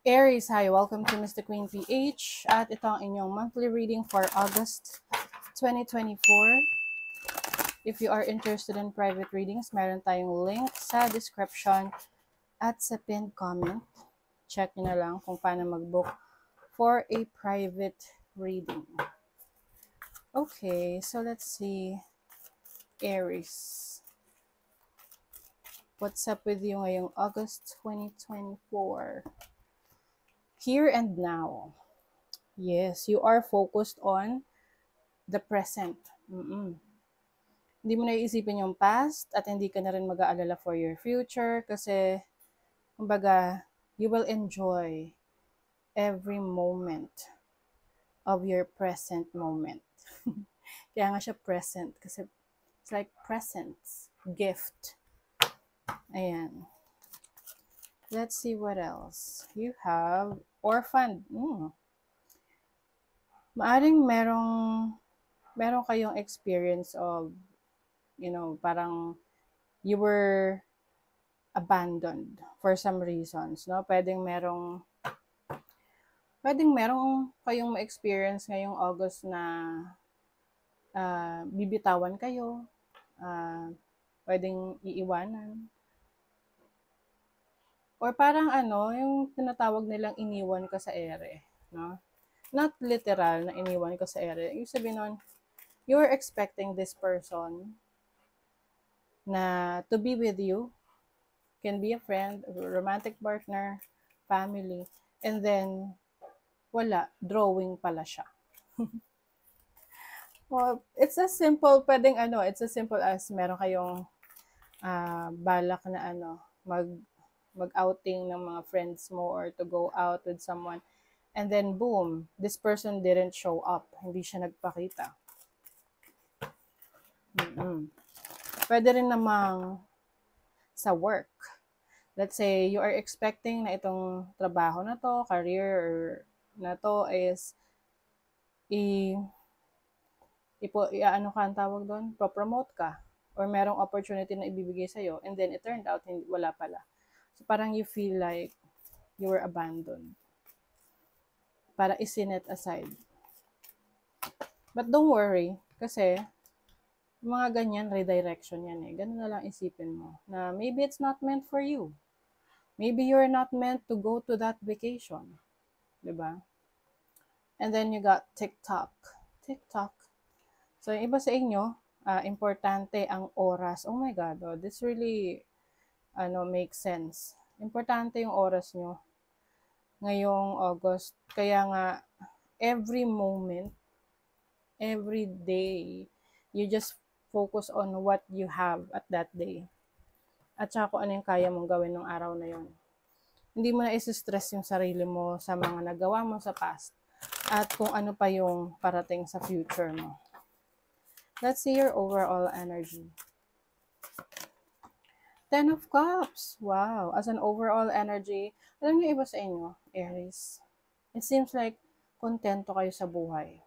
Aries, hi! Welcome to Mr. Queen PH at ito ang inyong monthly reading for August 2024. If you are interested in private readings, meron tayong link sa description at sa pinned comment. Check nyo na lang kung paano mag-book for a private reading. Okay, so let's see. Aries. What's up with you ngayong August 2024? Here and now. Yes, you are focused on the present. Hindi mo naiisipin yung past at hindi ka na rin mag-aalala for your future kasi, kumbaga, you will enjoy every moment of your present moment. Kaya nga siya present kasi it's like presents, gift. Ayan. Let's see what else. You have orphan. Maaring meron kayong experience of, parang you were abandoned for some reasons, no? Pwedeng merong kayong ma-experience ngayong August na bibitawan kayo, pwedeng iiwanan. Or parang yung tinatawag nilang iniwan ka sa ere, no? Not literal na iniwan ka sa ere. Yung sabihin nun, you were expecting this person na to be with you, can be a friend, a romantic partner, family, and then wala, drawing pala siya. Well, it's as simple, it's as simple as meron kayong balak na mag-outing ng mga friends mo or to go out with someone. And then boom, this person didn't show up. Hindi siya nagpakita. Pwede rin namang sa work. Let's say you are expecting na itong trabaho na to, career na to is propromote ka or merong opportunity na ibibigay sa'yo and then it turned out wala pala. So parang you feel like you were abandoned. Para isinet aside. But don't worry, kasi mga ganyan, redirection yan eh. Ganun na lang isipin mo na maybe it's not meant for you. Maybe you're not meant to go to that vacation. Diba? And then you got TikTok. So, yung iba sa inyo, importante ang oras. Oh my God, this really makes sense. Importante yung oras nyo ngayong August. Kaya nga, every moment, every day, you just focus on what you have at that day. At saka kung ano yung kaya mong gawin ng araw na yon. Hindi mo na isi-stress yung sarili mo sa mga nagawa mo sa past at kung ano pa yung parating sa future mo. Let's see your overall energy. 10 of Cups. Wow. As an overall energy, alam niyo iba sa inyo, Aries, it seems like kontento kayo sa buhay.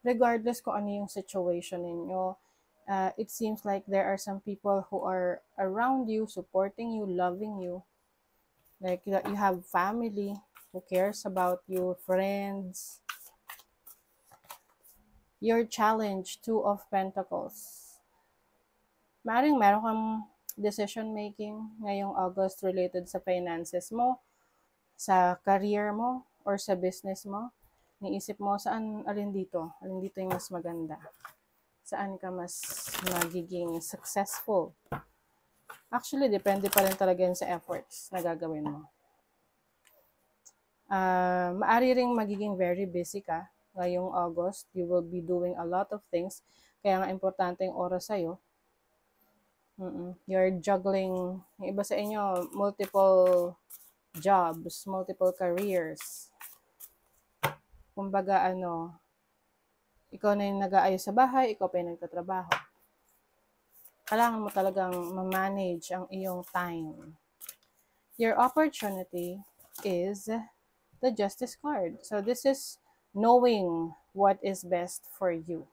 Regardless kung ano yung situation ninyo, it seems like there are some people who are around you, supporting you, loving you. Like you have family who cares about you, friends. Your challenge, 2 of Pentacles. Maring meron kang decision making ngayong August related sa finances mo, sa career mo, or sa business mo. Niisip mo, alin dito yung mas maganda? Saan ka mas magiging successful? Actually, depende pa rin talaga yun sa efforts na gagawin mo. Maari ring magiging very busy ka ngayong August. You will be doing a lot of things. Kaya nga importante yung oras sa'yo. You're juggling, yung iba sa inyo, multiple jobs, multiple careers. Kumbaga, ikaw na yung nag-aayos sa bahay, ikaw pa yung nagtatrabaho. Kailangan mo talagang ma-manage ang iyong time. Your opportunity is the Justice card. So this is knowing what is best for you.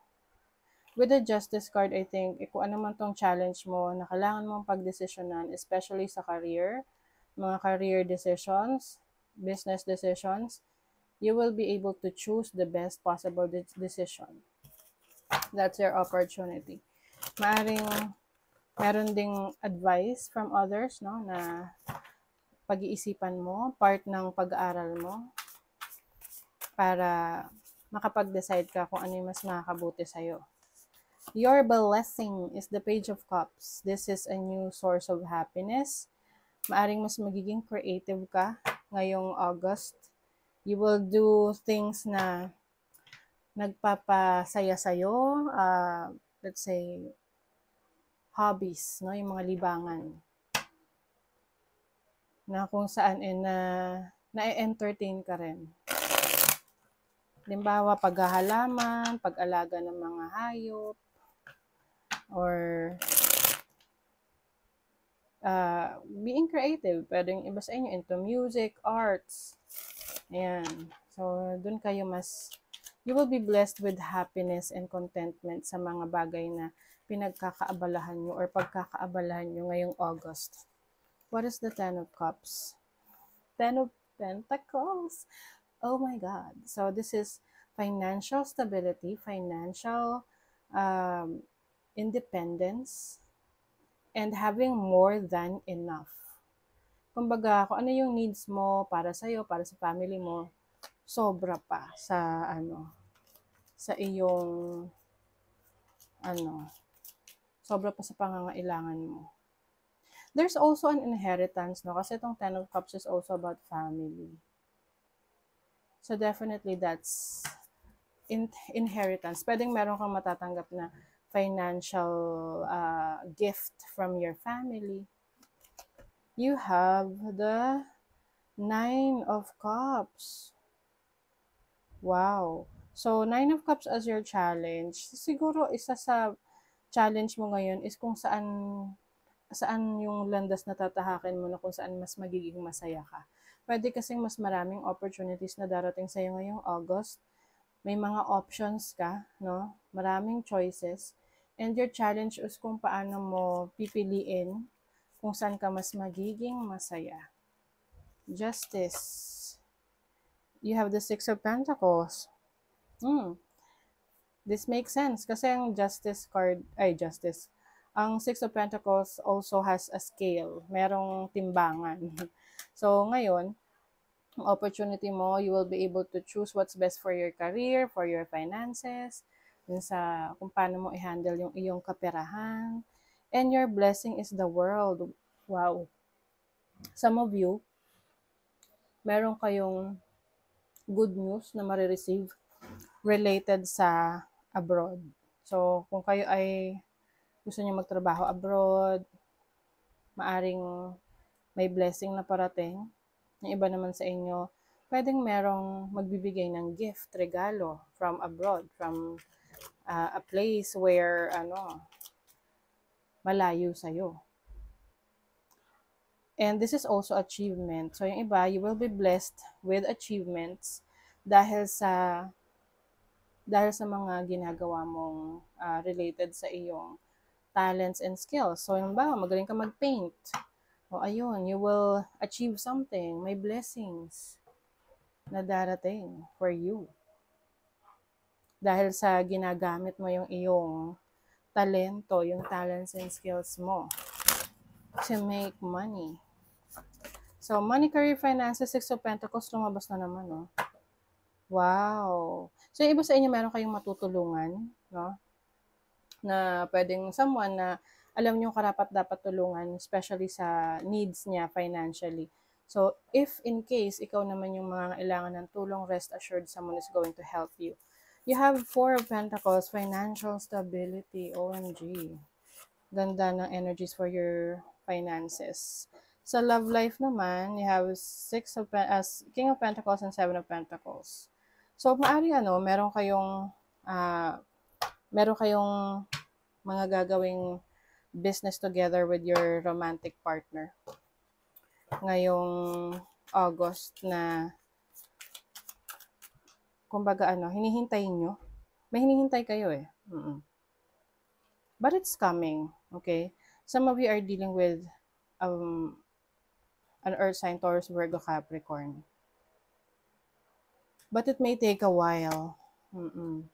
With the Justice card, I think, kung ano man tong challenge mo na kailangan mong pagdesisyonan, especially sa career, mga career decisions, business decisions, you will be able to choose the best possible decision. That's your opportunity. Maaring meron ding advice from others, no, na pag-iisipan mo, part ng pag-aaral mo, para makapag-decide ka kung ano yung mas makakabuti sa'yo. Your blessing is the Page of Cups. This is a new source of happiness. Maaring mas magiging creative ka ngayong August. You will do things na nagpapasaya sa'yo. Let's say, hobbies, no? Yung mga libangan. Na kung saan na-entertain ka rin. Halimbawa, paghahalaman, pag-alaga ng mga hayop, or being creative. Pwedeng iba sa inyo into music, arts. Ayan. So, dun kayo you will be blessed with happiness and contentment sa mga bagay na pinagkakaabalahan nyo or pagkakaabalahan nyo ngayong August. What is the Ten of Cups? Ten of Pentacles. Oh my God. So, this is financial stability, financial independence, and having more than enough. Kumbaga, kung ano yung needs mo para sa'yo, para sa family mo, sobra pa sa sa iyong sobra pa sa pangangailangan mo. There's also an inheritance, no? Kasi itong Ten of Cups is also about family. So definitely that's inheritance. Pwedeng meron kang matatanggap na financial gift from your family. You have the Nine of Cups. Wow. So, Nine of Cups as your challenge. Siguro, isa sa challenge mo ngayon is kung saan yung landas na tatahakin mo na kung saan mas magiging masaya ka. Pwede kasing mas maraming opportunities na darating sa'yo ngayong August. May mga options ka, no? Maraming choices. And your challenge is kung paano mo pipiliin kung saan ka mas magiging masaya. Justice. You have the Six of Pentacles. This makes sense kasi ang Justice card, ang Six of Pentacles also has a scale. Merong timbangan. So, ngayon, ang opportunity mo, you will be able to choose what's best for your career, for your finances, sa kung paano mo i-handle yung iyong kaperahan. And your blessing is the world. Wow. Some of you, meron kayong good news na marireceive related sa abroad. So, kung kayo ay gusto niyo magtrabaho abroad, maaring may blessing na parating. Yung iba naman sa inyo, pwedeng merong magbibigay ng gift, regalo from abroad, from a place where malayo sa'yo. And this is also achievement. So, yung iba, you will be blessed with achievements dahil sa mga ginagawa mong related sa iyong talents and skills. So, yung ba, magaling ka mag-paint. O, ayun, you will achieve something. May blessings na darating for you. Dahil sa ginagamit mo yung iyong talento, yung talents and skills mo to make money. So, money, career, finances, Six of Pentacles, lumabas na naman, no? Wow! So, yung iba sa inyo, meron kayong matutulungan, no? Na pwedeng someone na alam nyo karapat-dapat tulungan, especially sa needs niya financially. So, if in case, ikaw naman yung mga kailangan ng tulong, rest assured someone is going to help you. You have Four of Pentacles, financial stability, OMG. Ganda ng energies for your finances. Sa love life naman, you have King of Pentacles and Seven of Pentacles. So, maaari meron kayong mga gagawing business together with your romantic partner ngayong August na kumbaga hinihintay nyo. May hinihintay kayo eh. But it's coming, okay? Some of you are dealing with an earth sign, Taurus, Virgo, Capricorn. but it may take a while. Mm-mm.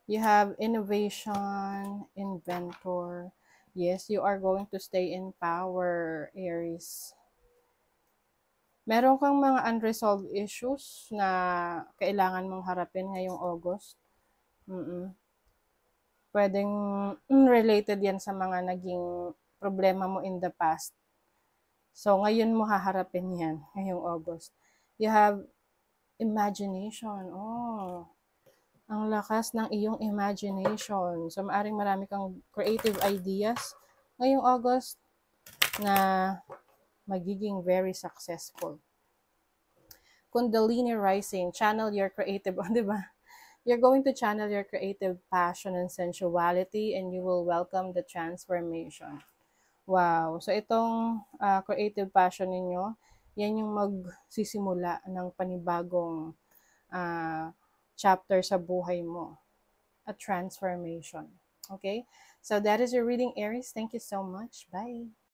You have innovation, inventor. Yes, you are going to stay in power, Aries. Meron kang mga unresolved issues na kailangan mong harapin ngayong August. Mm-mm. Pwedeng related yan sa mga naging problema mo in the past. So, ngayon mo haharapin yan, ngayong August. You have imagination. Oh, ang lakas ng iyong imagination. So, maaring marami kang creative ideas ngayong August na magiging very successful. Kundalini rising, channel your creative, di ba? You're going to channel your creative passion and sensuality and you will welcome the transformation. Wow. So, itong creative passion ninyo, yan yung magsisimula ng panibagong chapter sa buhay mo. A transformation. Okay? So, that is your reading, Aries. Thank you so much. Bye.